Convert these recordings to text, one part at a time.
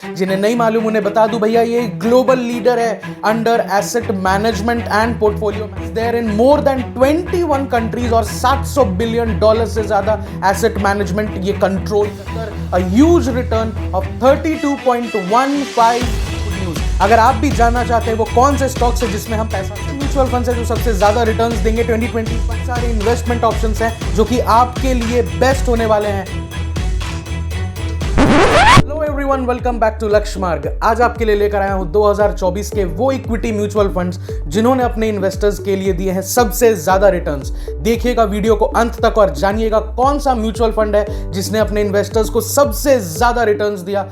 जिन्हें नहीं मालूम उन्हें बता दूं भैया, ये ग्लोबल लीडर है under asset management and portfolio. There in more than 21 countries और $700 बिलियन से ज्यादा एसेट मैनेजमेंट ये कंट्रोल कर अ ह्यूज रिटर्न ऑफ 32.15। अगर आप भी जानना चाहते हैं वो कौन से स्टॉक्स है जिसमें हम पैसा, म्यूचुअल फंड है जो सबसे ज्यादा रिटर्न्स देंगे 2020, सारे इन्वेस्टमेंट ऑप्शंस हैं जो कि आपके लिए बेस्ट होने वाले हैं। Hello everyone, welcome back to Lakshya Marg. आज आपके लिए लेकर आया हूं 2024 के वो इक्विटी म्यूचुअल फंड्स जिन्होंने अपने इन्वेस्टर्स के लिए दिए हैं सबसे ज्यादा रिटर्न्स। देखिएगा वीडियो को अंत तक और जानिएगा कौन सा म्यूचुअल फंड है जिसने अपने इन्वेस्टर्स को सबसे ज्यादा रिटर्न्स दिया।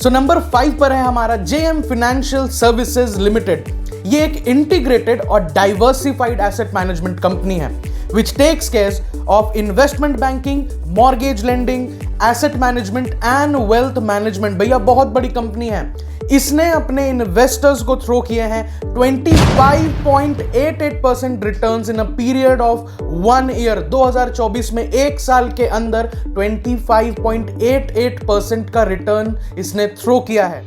सो नंबर 5 पर है हमारा JM फाइनेंशियल सर्विसेज लिमिटेड। ये एक इंटीग्रेटेड और डाइवर्सिफाइड एसेट मैनेजमेंट कंपनी है which takes care of investment banking, mortgage lending, asset management and wealth management। भैया बहुत बड़ी कंपनी है। इसने अपने इन्वेस्टर्स को थ्रो किए हैं 25.88% returns in a period of 1 year. 2024 में एक साल के अंदर 25.88% का रिटर्न इसने थ्रो किया है।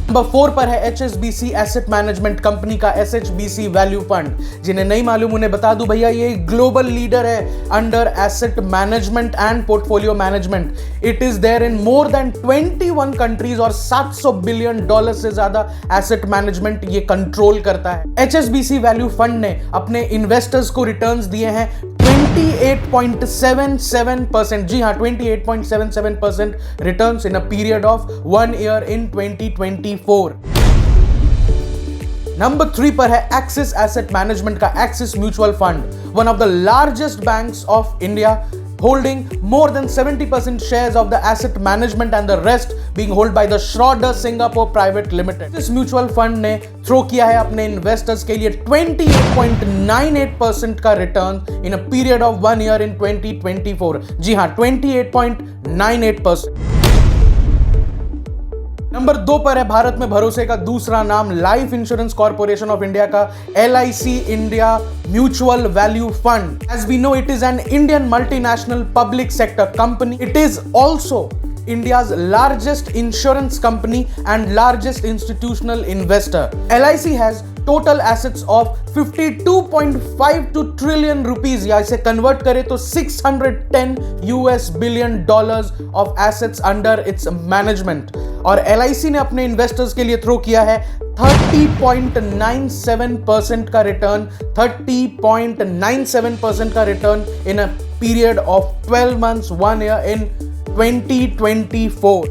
नंबर 4 पर है HSBC एसेट मैनेजमेंट कंपनी का SHBC वैल्यू फंड। जिन्हें नहीं मालूम उन्हें बता दूं भैया, ये ग्लोबल लीडर है under asset management and portfolio management. It is there in more than 21 countries और $700 बिलियन से ज्यादा एसेट मैनेजमेंट ये कंट्रोल करता है। HSBC वैल्यू फंड ने अपने इन्वेस्टर्स को रिटर्न्स दिए हैं 28.77%। जी हाँ, 28.77% returns in a period of 1 year in 2024। Number 3 पर है एक्सिस एसेट मैनेजमेंट का axis mutual fund, one of the largest banks of India, holding more than 70% shares of the asset management and the rest being held by the Schroders Singapore Private Limited। इस mutual fund ने throw किया है अपने investors के लिए 28.98% का return in a period of 1 year in 2024। जी हाँ, 28.98%। Number 2 पर है भारत में भरोसे का दूसरा नाम Life Insurance Corporation of India का LIC India mutual value fund. As we know, it is an Indian multinational public sector company. It is also India's largest insurance company and largest institutional investor। LIC has total assets of 52.52 trillion rupees, या इसे convert करें तो $610 billion of assets under its management। और LIC ने अपने investors के लिए throw किया है 30.97% का रिटर्न, 30.97% का return in a period of 12 months 1 year in 2024।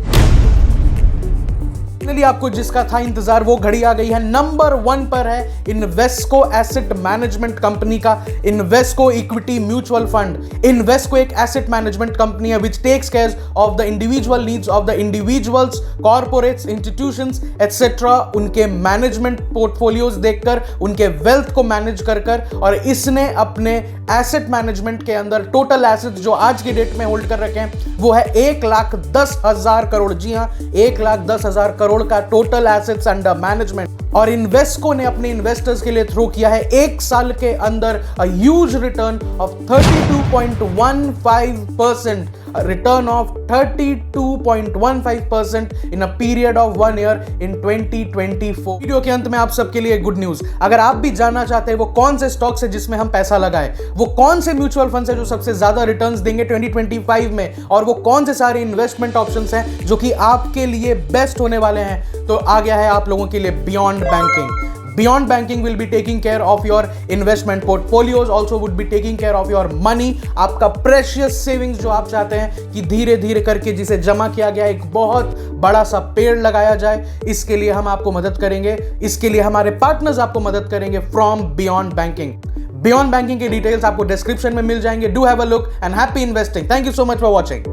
Finally आपको जिसका था इंतजार वो घड़ी आ गई है। नंबर 1 पर है इन्वेस्को एसेट मैनेजमेंट कंपनी का Invesco equity mutual fund. Invesco एक एसेट मैनेजमेंट कंपनी है which takes care of the individual needs of the individuals, corporates, institutions etc। उनके मैनेजमेंट पोर्टफोलियोज देखकर उनके वेल्थ को मैनेज कर और इसने अपने एसेट मैनेजमेंट के अंदर टोटल एसेट्स जो आज की डेट में होल्ड कर रखे हैं वो है 1,10,000 करोड़। जी हाँ, 1,10,000 करोड़ का टोटल एसेट्स अंडर मैनेजमेंट। और इन्वेस्को ने अपने इन्वेस्टर्स के लिए थ्रो किया है एक साल के अंदर a huge return of 32.15%, return of 32.15% in a period of 1 year in 2024। Video के अंत में आप सबके लिए गुड न्यूज। अगर आप भी जानना चाहते हैं वो कौन से स्टॉक्स है जिसमें हम पैसा लगाएं, वो कौन से म्यूचुअल फंड्स है जो सबसे ज्यादा रिटर्न्स देंगे 2025 में, और वो कौन से सारे इन्वेस्टमेंट ऑप्शंस हैं जो कि आपके लिए बेस्ट होने वाले हैं, तो आ गया है आप लोगों के लिए beyond banking. Beyond Banking will be taking care of your investment portfolios, also would be taking care of your money। आपका precious savings जो आप चाहते हैं कि धीरे धीरे करके जिसे जमा किया गया एक बहुत बड़ा सा पेड़ लगाया जाए, इसके लिए हम आपको मदद करेंगे। इसके लिए हमारे पार्टनर्स आपको मदद करेंगे from Beyond Banking। Beyond Banking के डिटेल्स आपको डिस्क्रिप्शन में मिल जाएंगे। Do have a look and happy investing. Thank you so much for watching.